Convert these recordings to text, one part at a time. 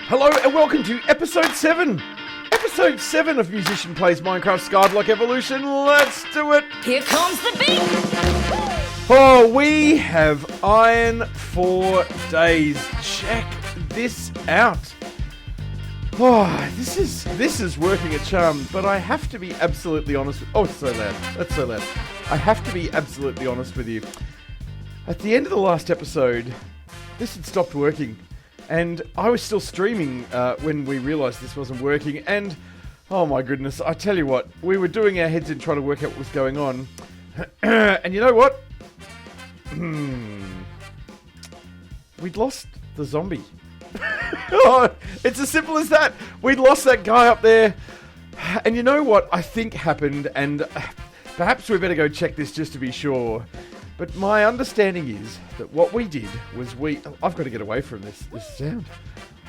Hello and welcome to episode 7. Episode 7 of Musician Plays Minecraft Skyblock Evolution. Let's do it. Here comes the beat. Oh, we have iron for days. Check this out. Oh, this is working a charm, but I have to be absolutely honest with... Oh, it's so loud. That's so loud. I have to be absolutely honest with you. At the end of the last episode, this had stopped working. And I was still streaming when we realised this wasn't working. And, oh my goodness, I tell you what, we were doing our heads in trying to work out what was going on. And you know what? We'd lost the zombie. Oh, it's as simple as that. We'd lost that guy up there. And you know what I think happened? And perhaps we better go check this just to be sure. But my understanding is that what we did was I've got to get away from this sound.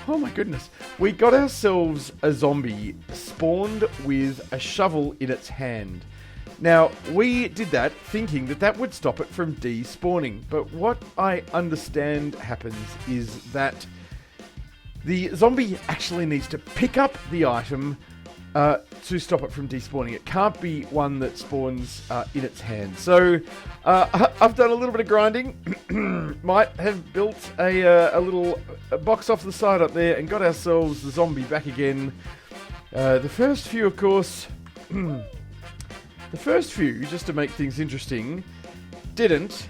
Oh my goodness. We got ourselves a zombie spawned with a shovel in its hand. Now, we did that thinking that would stop it from despawning. But what I understand happens is that the zombie actually needs to pick up the item to stop it from despawning. It can't be one that spawns in its hand. So I've done a little bit of grinding. Might have built a little box off the side up there and got ourselves the zombie back again. The first few, of course, just to make things interesting, didn't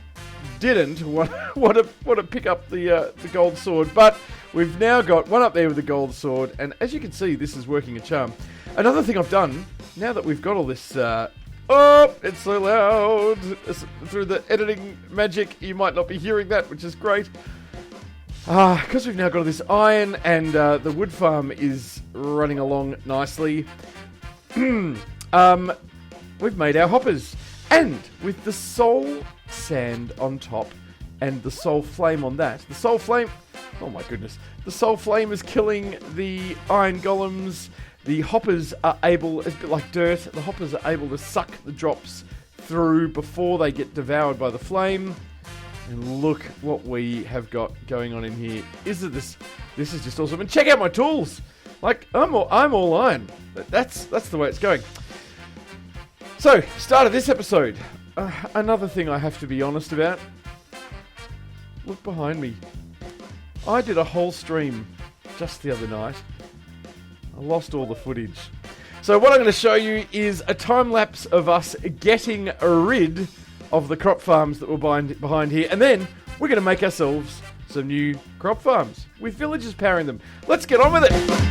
want to pick up the gold sword, but we've now got one up there with the gold sword, and as you can see, this is working a charm. Another thing I've done, now that we've got all this... oh, it's so loud! Through the editing magic, you might not be hearing that, which is great. Because we've now got all this iron, and the wood farm is running along nicely. We've made our hoppers. And with the soul sand on top, and the soul flame on that, the soul flame... Oh my goodness. The soul flame is killing the iron golems. The hoppers are able, it's a bit like dirt, the hoppers are able to suck the drops through before they get devoured by the flame. And look what we have got going on in here. This is just awesome. And check out my tools. Like, I'm all iron. That's the way it's going. So, start of this episode. Another thing I have to be honest about. Look behind me. I did a whole stream just the other night. I lost all the footage. So what I'm going to show you is a time lapse of us getting rid of the crop farms that were behind here. And then we're going to make ourselves some new crop farms with villagers powering them. Let's get on with it.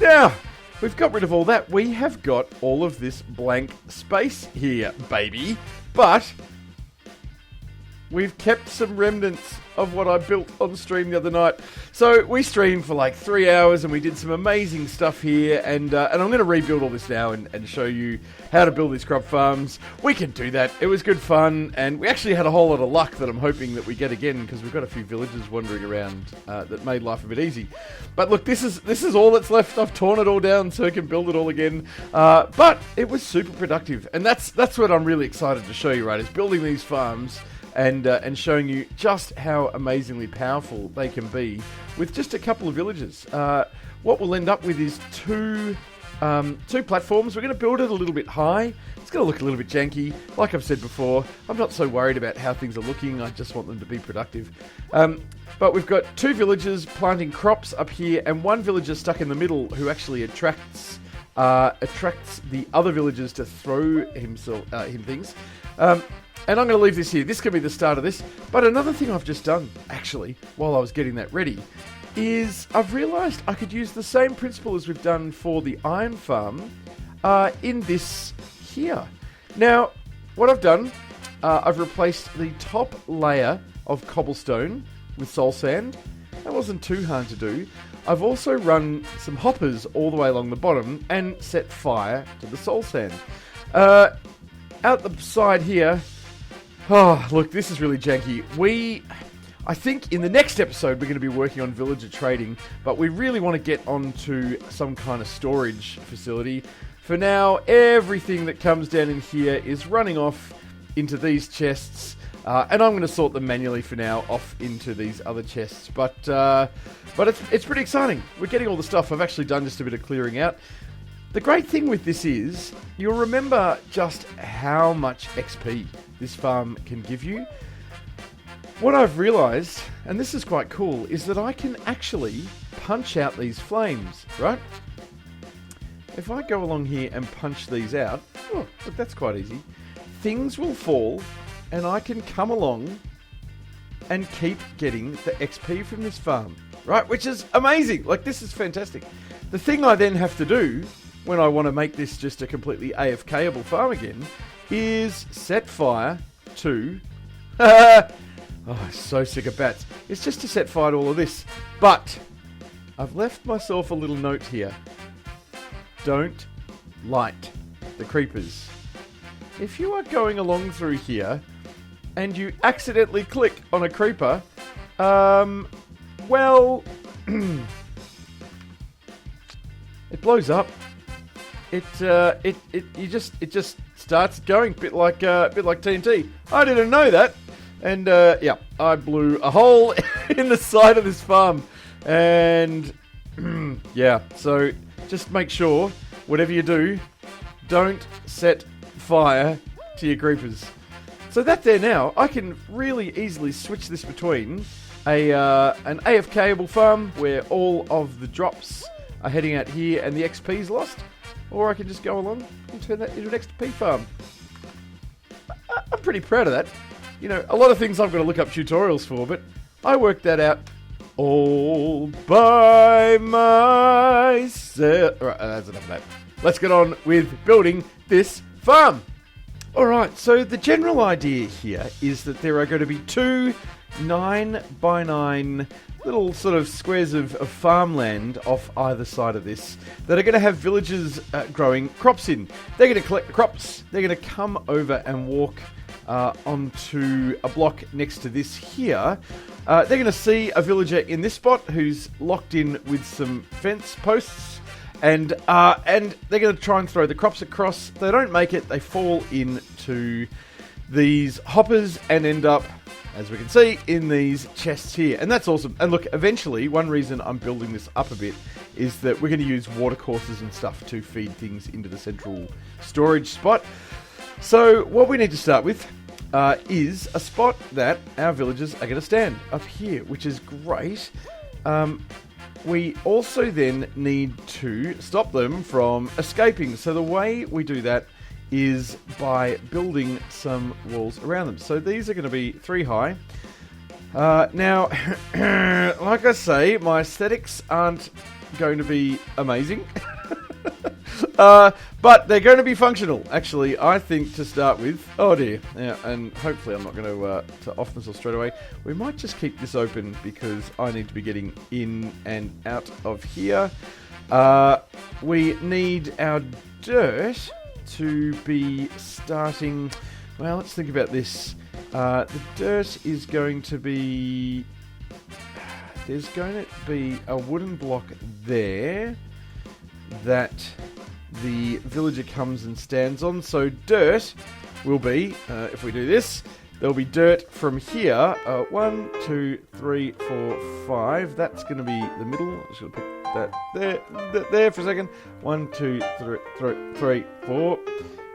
Now, we've got rid of all that. We have got all of this blank space here, baby. But we've kept some remnants of what I built on stream the other night. So we streamed for like 3 hours and we did some amazing stuff here. And I'm going to rebuild all this now and show you how to build these crop farms. We can do that. It was good fun. And we actually had a whole lot of luck that I'm hoping that we get again, because we've got a few villagers wandering around that made life a bit easy. But look, this is all that's left. I've torn it all down so I can build it all again. But it was super productive. And that's what I'm really excited to show you, right? Is building these farms and showing you just how amazingly powerful they can be with just a couple of villagers. What we'll end up with is two platforms. We're going to build it a little bit high. It's going to look a little bit janky. Like I've said before, I'm not so worried about how things are looking. I just want them to be productive. But we've got two villagers planting crops up here, and one villager stuck in the middle who actually attracts the other villagers to throw him things. And I'm going to leave this here. This could be the start of this. But another thing I've just done, actually, while I was getting that ready, is I've realised I could use the same principle as we've done for the iron farm in this here. Now, what I've done, I've replaced the top layer of cobblestone with soul sand. That wasn't too hard to do. I've also run some hoppers all the way along the bottom and set fire to the soul sand. Out the side here, oh, look, this is really janky. I think in the next episode we're going to be working on villager trading, but we really want to get onto some kind of storage facility. For now, everything that comes down in here is running off into these chests, and I'm going to sort them manually for now off into these other chests. But it's pretty exciting. We're getting all the stuff. I've actually done just a bit of clearing out. The great thing with this is, you'll remember just how much XP this farm can give you. What I've realised, and this is quite cool, is that I can actually punch out these flames, right? If I go along here and punch these out, oh, look, that's quite easy. Things will fall, and I can come along and keep getting the XP from this farm, right? Which is amazing. Like, this is fantastic. The thing I then have to do when I want to make this just a completely AFK-able farm again is set fire to... oh, I'm so sick of bats. It's just to set fire to all of this. But I've left myself a little note here. Don't light the creepers. If you are going along through here and you accidentally click on a creeper, well, it blows up. It just starts going a bit like TNT. I didn't know that, and yeah, I blew a hole in the side of this farm, and yeah. So just make sure, whatever you do, don't set fire to your creepers. So that there now, I can really easily switch this between an AFK-able farm where all of the drops are heading out here and the XP is lost. Or I can just go along and turn that into an XP farm. I'm pretty proud of that. You know, a lot of things I've got to look up tutorials for, but I worked that out all by myself. Alright, that's enough of that. Let's get on with building this farm. Alright, so the general idea here is that there are going to be 2 9x9 little sort of squares of farmland off either side of this that are going to have villagers growing crops in. They're going to collect the crops. They're going to come over and walk onto a block next to this here. They're going to see a villager in this spot who's locked in with some fence posts, and they're going to try and throw the crops across. They don't make it. They fall into these hoppers and end up, as we can see, in these chests here. And that's awesome. And look, eventually, one reason I'm building this up a bit is that we're going to use water courses and stuff to feed things into the central storage spot. So what we need to start with is a spot that our villagers are going to stand up here, which is great. We also then need to stop them from escaping. So the way we do that is by building some walls around them. So these are going to be 3 high. Now, like I say, my aesthetics aren't going to be amazing. But they're going to be functional, actually, I think, to start with. Oh dear. Yeah, and hopefully I'm not going to off myself straight away. We might just keep this open because I need to be getting in and out of here. We need our dirt to be starting. Well, let's think about this. The dirt is going to be... There's going to be a wooden block there that the villager comes and stands on. So dirt will be, if we do this, there'll be dirt from here. 1, 2, 3, 4, 5. That's going to be the middle. I'm just going to put that there for a second. 1, 2, 3, 4.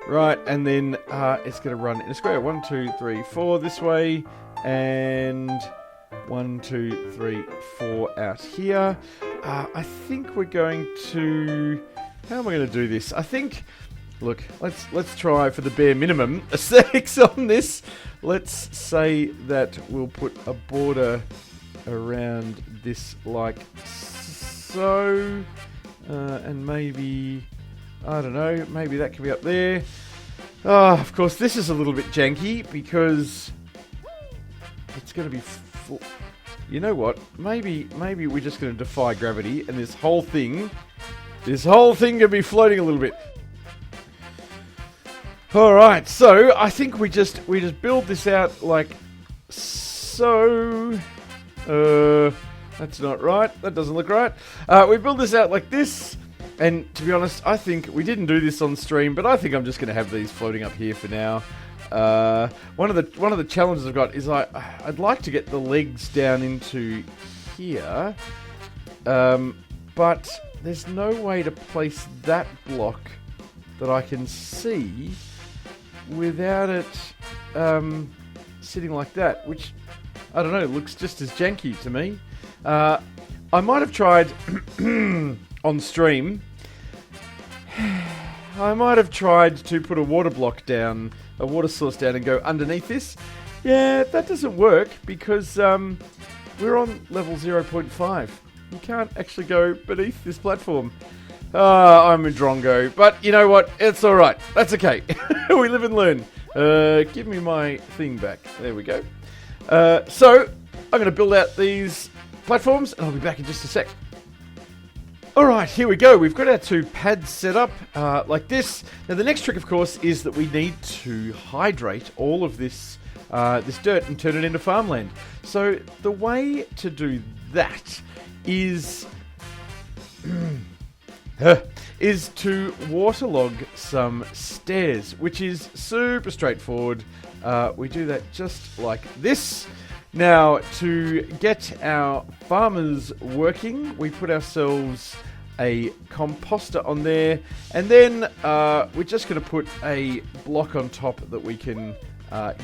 Right, and then it's going to run in a square. 1, 2, 3, 4 this way, and 1, 2, 3, 4 out here. I think we're going to... How am I going to do this? I think... Look, let's try for the bare minimum aesthetics on this. Let's say that we'll put a border around this like so. And maybe... I don't know, maybe that can be up there. Of course, this is a little bit janky because it's going to be full. you know what? Maybe we're just going to defy gravity, and this whole thing can be floating a little bit. All right, so I think we just build this out like so. That's not right. That doesn't look right. We build this out like this, and to be honest, I think we didn't do this on stream, but I think I'm just going to have these floating up here for now. One of the challenges I've got is I'd like to get the legs down into here, but there's no way to place that block that I can see without it sitting like that, which I don't know, looks just as janky to me. I might have tried on stream. I might have tried to put a water block down, a water source down, and go underneath this. Yeah, that doesn't work because we're on level 0.5. You can't actually go beneath this platform. I'm a drongo, but you know what? It's all right. That's okay. We live and learn. Give me my thing back. There we go. So I'm going to build out these platforms, and I'll be back in just a sec. All right, here we go. We've got our two pads set up like this. Now, the next trick, of course, is that we need to hydrate all of this this dirt and turn it into farmland. So the way to do that is to waterlog some stairs, which is super straightforward. We do that just like this. Now, to get our farmers working, we put ourselves a composter on there, and then we're just going to put a block on top that we can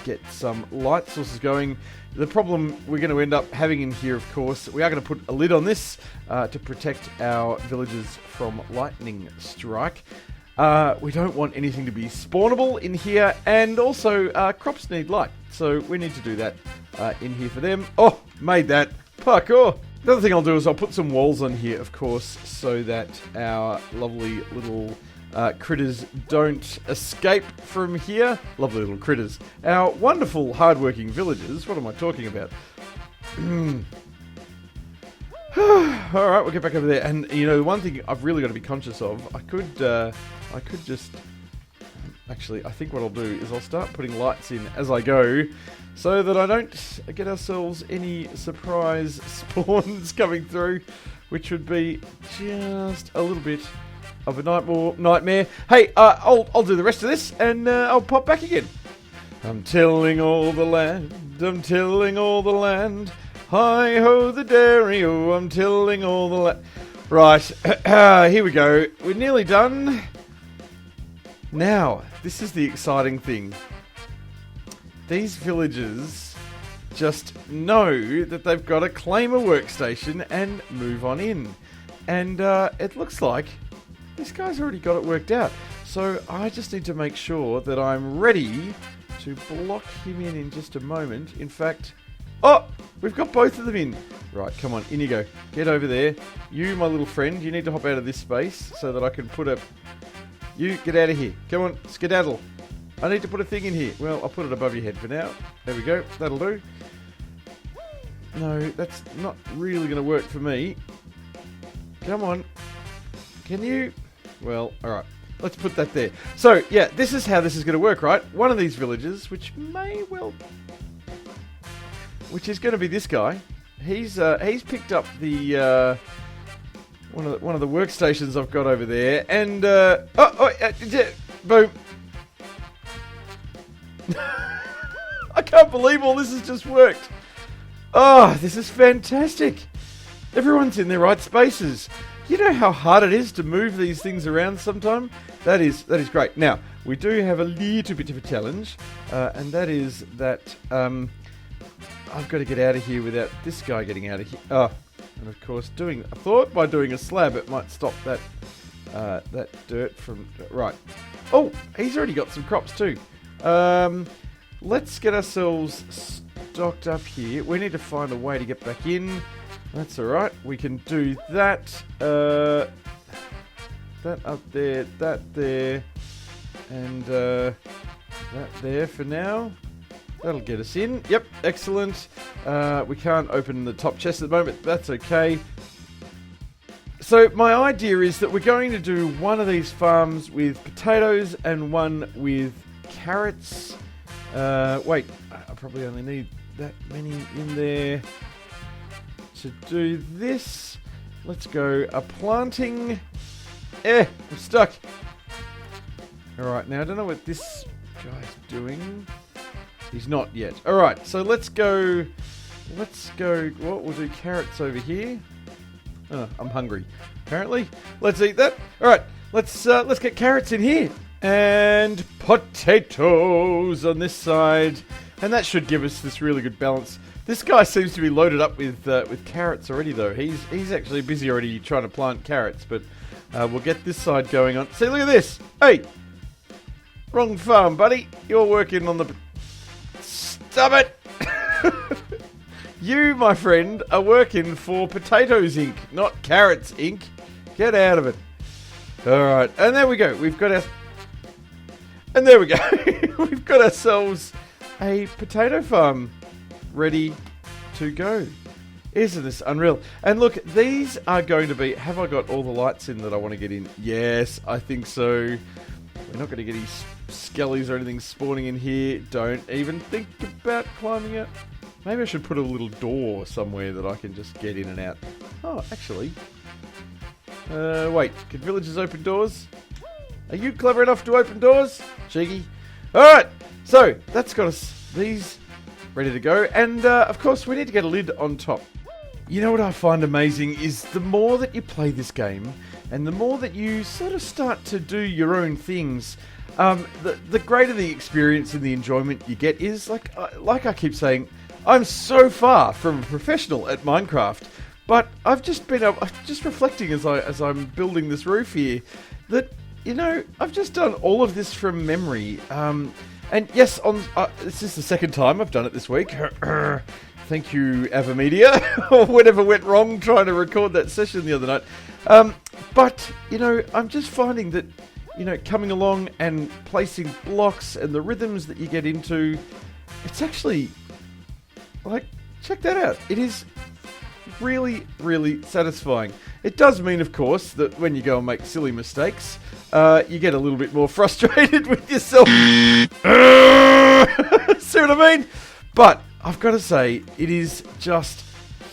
get some light sources going. The problem we're going to end up having in here, of course, we are going to put a lid on this to protect our villagers from lightning strike. We don't want anything to be spawnable in here, and also crops need light, so we need to do that in here for them. Oh, made that. Parkour! The other thing I'll do is I'll put some walls on here, of course, so that our lovely little critters don't escape from here. Lovely little critters. Our wonderful, hardworking villagers. What am I talking about? Alright, we'll get back over there. And, you know, the one thing I've really got to be conscious of, I could just... Actually, I think what I'll do is I'll start putting lights in as I go, so that I don't get ourselves any surprise spawns coming through, which would be just a little bit of a nightmare. Hey, I'll do the rest of this, and I'll pop back again. I'm tilling all the land, I'm tilling all the land. Hi-ho the dairy, oh, I'm tilling all the land. Right, here we go. We're nearly done. Now, this is the exciting thing. These villagers just know that they've got to claim a workstation and move on in. And it looks like this guy's already got it worked out. So I just need to make sure that I'm ready to block him in just a moment. In fact, oh, we've got both of them in. Right, come on, in you go. Get over there. You, my little friend, you need to hop out of this space so that I can put a... You, get out of here. Come on, skedaddle. I need to put a thing in here. Well, I'll put it above your head for now. There we go. That'll do. No, that's not really going to work for me. Come on. Can you? Well, alright. Let's put that there. So, yeah, this is how this is going to work, right? One of these villagers, which may well... Which is going to be this guy. He's picked up the... One of the workstations I've got over there, and boom! I can't believe all this has just worked. Oh, this is fantastic! Everyone's in their right spaces. You know how hard it is to move these things around sometime? That is great. Now we do have a little bit of a challenge, and that is that I've got to get out of here without this guy getting out of here. Oh. And of course, I thought by doing a slab it might stop that that dirt from... Right. Oh, he's already got some crops too. Let's get ourselves stocked up here. We need to find a way to get back in. That's alright. We can do that. That up there, that there, and that there for now. That'll get us in. Yep, excellent. We can't open the top chest at the moment. That's okay. So my idea is that we're going to do one of these farms with potatoes and one with carrots. Wait, I probably only need that many in there to do this. Let's go a planting. I'm stuck. Alright, now I don't know what this guy's doing. He's not yet. Alright, so let's go. What, we'll do carrots over here. Oh, I'm hungry. Apparently. Let's eat that. Alright, let's get carrots in here. And potatoes on this side. And that should give us this really good balance. This guy seems to be loaded up with carrots already, though. He's actually busy already trying to plant carrots, but we'll get this side going on. See, look at this. Hey! Wrong farm, buddy. You're working on the... Stop it! You, my friend, are working for Potatoes Inc., not Carrots Inc. Get out of it. Alright, and there we go. We've got our... And there we go. We've got ourselves a potato farm ready to go. Isn't this unreal? And look, these are going to be... Have I got all the lights in that I want to get in? Yes, I think so. We're not going to get any skellies or anything spawning in here. Don't even think about climbing out. Maybe I should put a little door somewhere that I can just get in and out. Oh, actually. Wait, can villagers open doors? Are you clever enough to open doors? Cheeky. Alright, so that's got us these ready to go. And, of course, we need to get a lid on top. You know what I find amazing is the more that you play this game and the more that you sort of start to do your own things, the greater the experience and the enjoyment you get is, like I keep saying, I'm so far from a professional at Minecraft, but I've just been just reflecting as I'm building this roof here that, you know, I've just done all of this from memory. And yes, this is the second time I've done it this week. Thank you, Avamedia, or whatever went wrong trying to record that session the other night. But, you know, I'm just finding that, you know, coming along and placing blocks and the rhythms that you get into, it's actually, like, check that out. It is really, really satisfying. It does mean, of course, that when you go and make silly mistakes, you get a little bit more frustrated with yourself. See what I mean? But I've got to say, it is just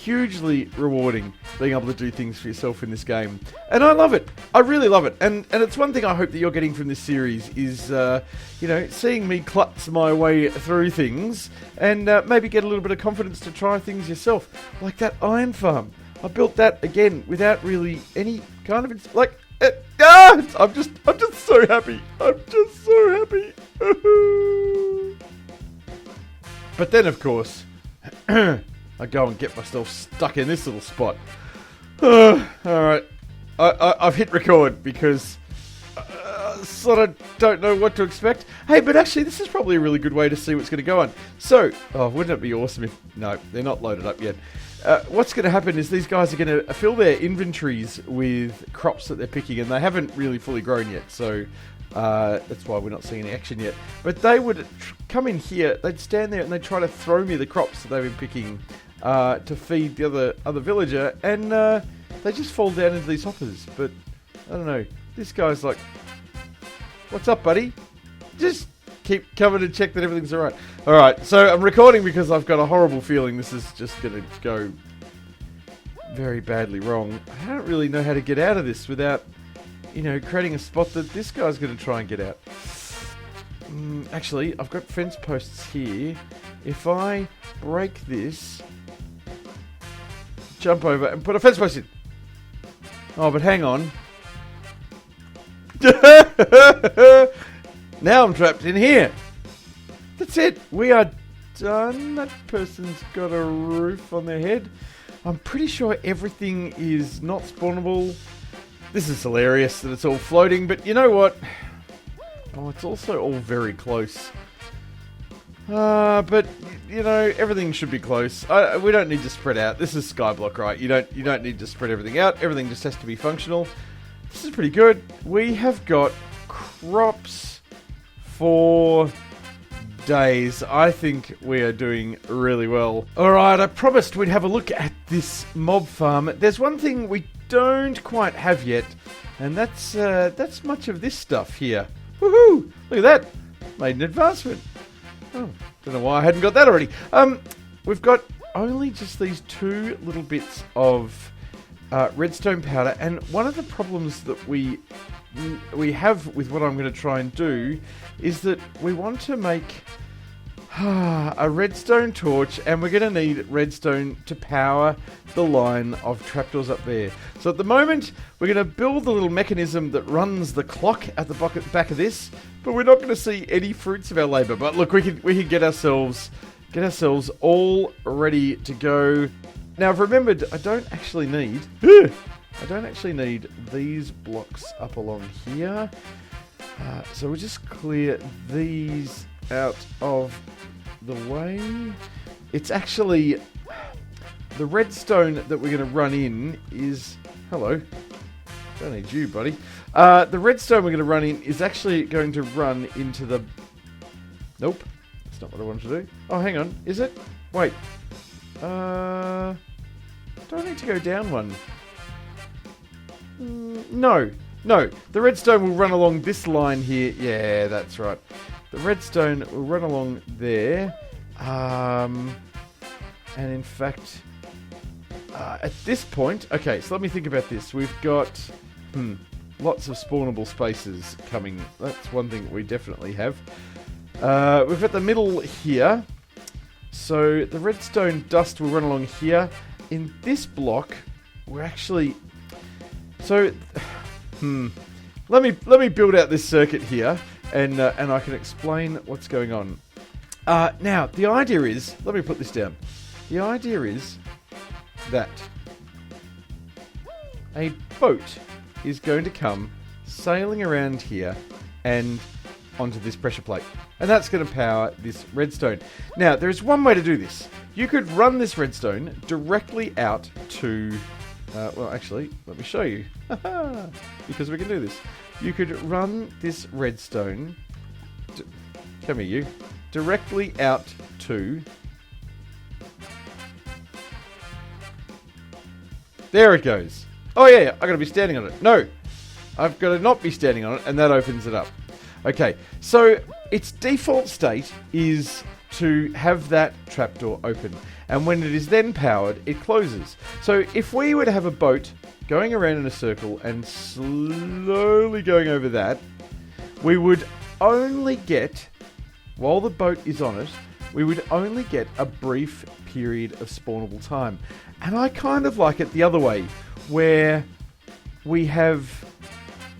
hugely rewarding being able to do things for yourself in this game. And I love it. I really love it. And it's one thing I hope that you're getting from this series is, you know, seeing me klutz my way through things and maybe get a little bit of confidence to try things yourself. Like that iron farm. I built that, again, without really any kind of... I'm just so happy. I'm just so happy. But then, of course, I go and get myself stuck in this little spot. Alright. I've hit record because I sort of don't know what to expect. Hey, but actually, this is probably a really good way to see what's going to go on. So, wouldn't it be awesome if... No, they're not loaded up yet. What's going to happen is these guys are going to fill their inventories with crops that they're picking, and they haven't really fully grown yet, so that's why we're not seeing any action yet. But they would come in here, they'd stand there, and they'd try to throw me the crops that they've been picking to feed the other villager, and they just fall down into these hoppers. But, I don't know, this guy's like, what's up, buddy? Just keep coming and check that everything's alright. Alright, so I'm recording because I've got a horrible feeling this is just going to go very badly wrong. I don't really know how to get out of this without, you know, creating a spot that this guy's going to try and get out. Actually, I've got fence posts here. If I break this, jump over and put a fence post in. Oh, but hang on. Now I'm trapped in here. That's it. We are done. That person's got a roof on their head. I'm pretty sure everything is not spawnable. This is hilarious that it's all floating, but you know what? Oh, it's also all very close. But you know, everything should be close. We don't need to spread out. This is Skyblock, right? You don't need to spread everything out. Everything just has to be functional. This is pretty good. We have got crops for days. I think we are doing really well. Alright, I promised we'd have a look at this mob farm. There's one thing we don't quite have yet, and that's much of this stuff here. Woohoo! Look at that! Made an advancement. Oh, don't know why I hadn't got that already. We've got only just these 2 little bits of redstone powder, and one of the problems that we have with what I'm going to try and do is that we want to make a redstone torch, and we're going to need redstone to power the line of trapdoors up there. So at the moment, we're going to build the little mechanism that runs the clock at the back of this, but we're not going to see any fruits of our labour. But look, we can get ourselves all ready to go. Now I've remembered I don't actually need these blocks up along here. So we'll just clear these out of the way. It's actually the redstone that we're going to run in is... Hello. Don't need you, buddy. The redstone we're going to run in is actually going to run into the... Nope. That's not what I wanted to do. Oh, hang on. Is it? Wait. Do I need to go down one? No. No. The redstone will run along this line here. Yeah, that's right. The redstone will run along there. And in fact... at this point... Okay, so let me think about this. We've got... lots of spawnable spaces coming. That's one thing we definitely have. We've got the middle here. So the redstone dust will run along here. In this block, we're actually... So... Let me build out this circuit here, and I can explain what's going on. Now, the idea is... Let me put this down. The idea is that a boat is going to come sailing around here and onto this pressure plate. And that's going to power this redstone. Now, there's one way to do this. You could run this redstone directly out to... well, actually, let me show you. Because we can do this. You could run this redstone... come here, you. Directly out to... There it goes. Oh, yeah, I've got to be standing on it. No, I've got to not be standing on it, and that opens it up. Okay, so its default state is to have that trapdoor open. And when it is then powered, it closes. So if we were to have a boat going around in a circle and slowly going over that, we would only get, while the boat is on it, we would only get a brief period of spawnable time. And I kind of like it the other way, where we have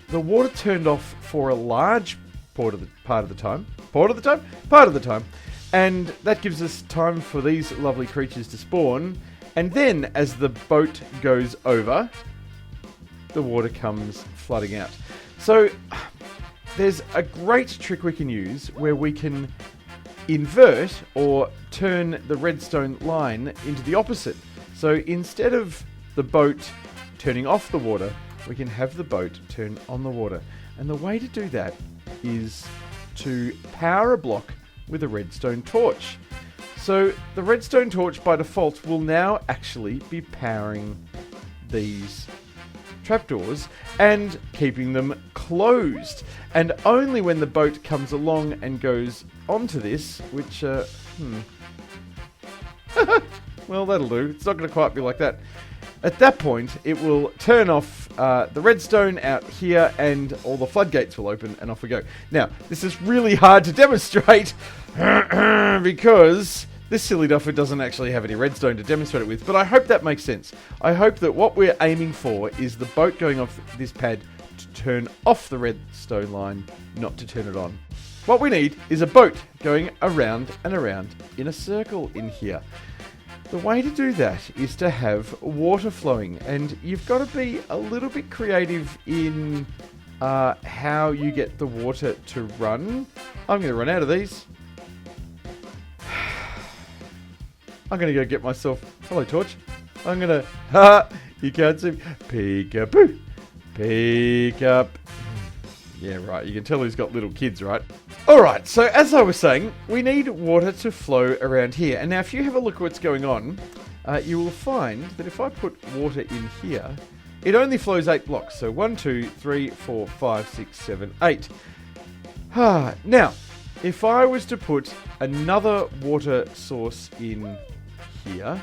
the water turned off for a large part of the time, and that gives us time for these lovely creatures to spawn. And then, as the boat goes over, the water comes flooding out. So there's a great trick we can use where we can invert or turn the redstone line into the opposite. So instead of the boat turning off the water, we can have the boat turn on the water. And the way to do that is to power a block with a redstone torch. So the redstone torch by default will now actually be powering these trapdoors and keeping them closed. And only when the boat comes along and goes onto this, which, well, that'll do. It's not going to quite be like that. At that point, it will turn off the redstone out here, and all the floodgates will open, and off we go. Now, this is really hard to demonstrate because this silly duffer doesn't actually have any redstone to demonstrate it with, but I hope that makes sense. I hope that what we're aiming for is the boat going off this pad to turn off the redstone line, not to turn it on. What we need is a boat going around and around in a circle in here. The way to do that is to have water flowing, and you've got to be a little bit creative in how you get the water to run. I'm going to run out of these. I'm going to go get myself... Hello, torch. I'm going to... you can't see me. Peek-a-boo. Peek up. Yeah, right. You can tell he's got little kids, right? Alright, so as I was saying, we need water to flow around here. And now if you have a look at what's going on, you will find that if I put water in here, it only flows 8 blocks. So 1, 2, 3, 4, 5, 6, 7, 8. Now, if I was to put another water source in here,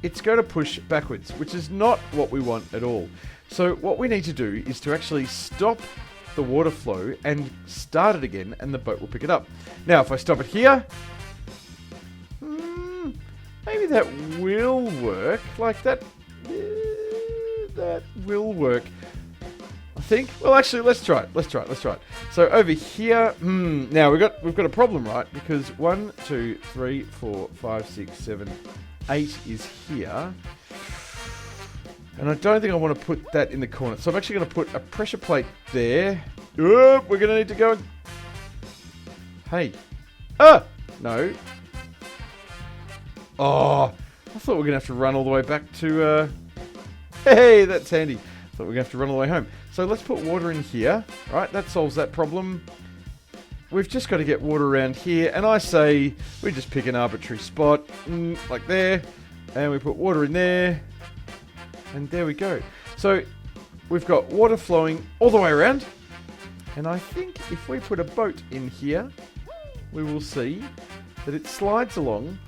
it's going to push backwards, which is not what we want at all. So what we need to do is to actually stop the water flow and start it again, and the boat will pick it up. Now, if I stop it here, maybe that will work. Like that, that will work. I think. Well, actually, let's try it. So over here, now we've got a problem, right? Because 1, 2, 3, 4, 5, 6, 7, 8 is here. And I don't think I want to put that in the corner. So I'm actually going to put a pressure plate there. Oh, we're going to need to go and... Hey. No. Oh, I thought we were going to have to run all the way back to... Hey, that's handy. I thought we were going to have to run all the way home. So let's put water in here. Right, that solves that problem. We've just got to get water around here. And I say we just pick an arbitrary spot. Like there. And we put water in there. And there we go. So we've got water flowing all the way around. And I think if we put a boat in here, we will see that it slides along.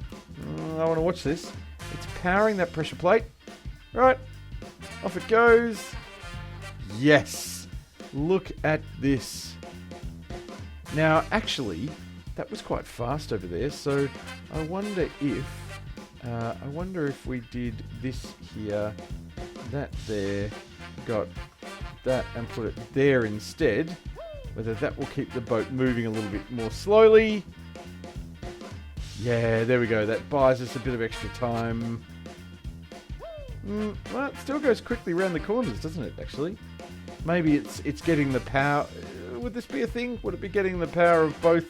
I want to watch this. It's powering that pressure plate. Right. Off it goes. Yes. Look at this. Now, actually, that was quite fast over there. So I wonder if we did this here, that there, got that and put it there instead, whether that will keep the boat moving a little bit more slowly. Yeah, there we go. That buys us a bit of extra time. Well, it still goes quickly around the corners, doesn't it, actually? Maybe it's getting the power... Would this be a thing? Would it be getting the power of both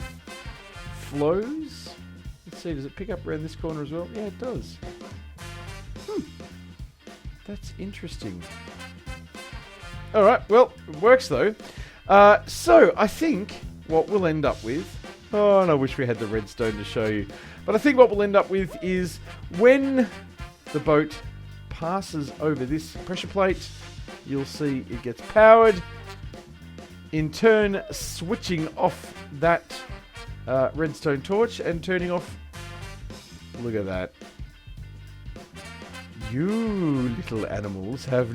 flows? Let's see, does it pick up around this corner as well? Yeah, it does. That's interesting. Alright, well, it works though. So, I think what we'll end up with... Oh, and I wish we had the redstone to show you. But I think what we'll end up with is when the boat passes over this pressure plate, you'll see it gets powered. In turn, switching off that redstone torch and turning off... Look at that. You little animals have...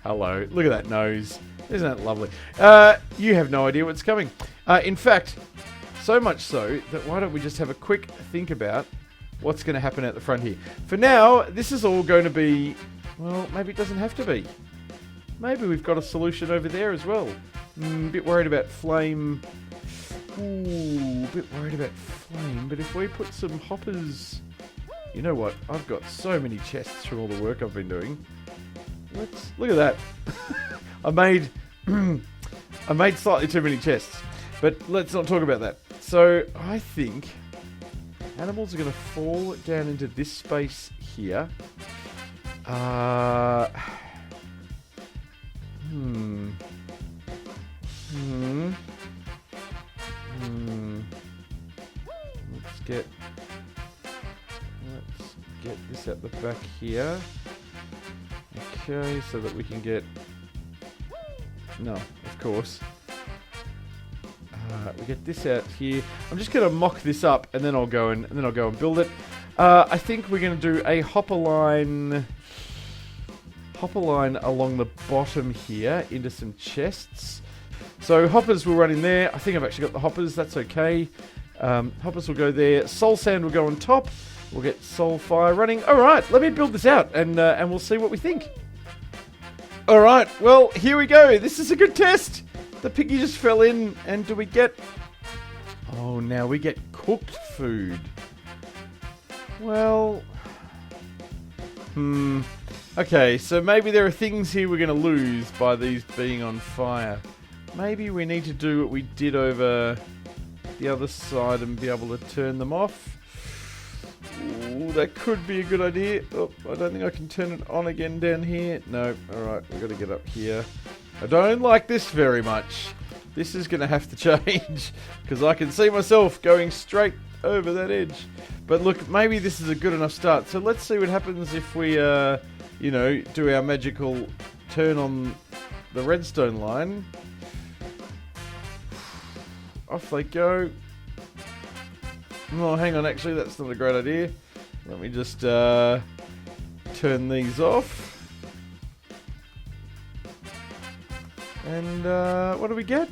Hello. Look at that nose. Isn't that lovely? You have no idea what's coming. In fact, so much so that why don't we just have a quick think about what's going to happen at the front here. For now, this is all going to be... Well, maybe it doesn't have to be. Maybe we've got a solution over there as well. A bit worried about flame. Ooh, a bit worried about flame. But if we put some hoppers... You know what? I've got so many chests from all the work I've been doing. Let's look at that. I made slightly too many chests. But let's not talk about that. So I think animals are going to fall down into this space here. Let's get this at the back here. Okay, so that we can get... No, of course. We get this out here. I'm just going to mock this up, and then I'll go and build it. I think we're going to do a hopper line along the bottom here into some chests. So hoppers will run in there. I think I've actually got the hoppers. That's okay. Hoppers will go there. Soul sand will go on top. We'll get soul fire running. All right, let me build this out, and we'll see what we think. All right, well, here we go. This is a good test. The piggy just fell in, and do we get... Oh, now we get cooked food. Well... Okay, so maybe there are things here we're going to lose by these being on fire. Maybe we need to do what we did over the other side and be able to turn them off. Ooh, that could be a good idea. Oh, I don't think I can turn it on again down here. No, alright, we've got to get up here. I don't like this very much. This is going to have to change because I can see myself going straight over that edge. But look, maybe this is a good enough start. So let's see what happens if we, you know, do our magical turn on the redstone line. Off they go. Oh, hang on, actually, that's not a great idea. Let me just turn these off. And what do we get?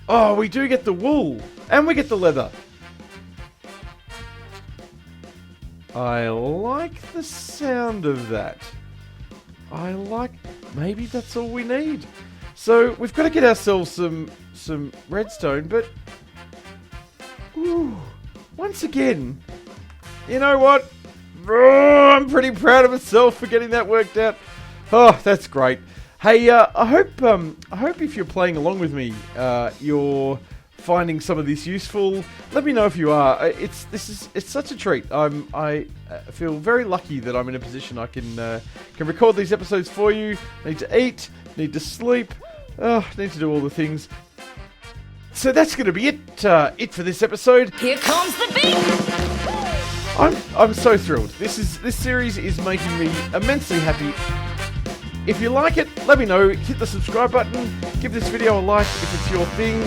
Oh, we do get the wool. And we get the leather. I like the sound of that. Maybe that's all we need. So we've got to get ourselves some redstone, but ooh, once again, you know what? Oh, I'm pretty proud of myself for getting that worked out. Oh, that's great. Hey, I hope if you're playing along with me, you're finding some of this useful. Let me know if you are. It's such a treat. I feel very lucky that I'm in a position I can record these episodes for you. Need to eat, need to sleep, need to do all the things. So that's going to be it for this episode. Here comes the beat. I'm so thrilled. This series is making me immensely happy. If you like it, let me know. Hit the subscribe button. Give this video a like if it's your thing.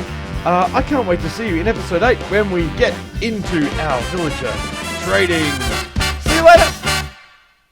I can't wait to see you in episode 8 when we get into our villager trading. See you later.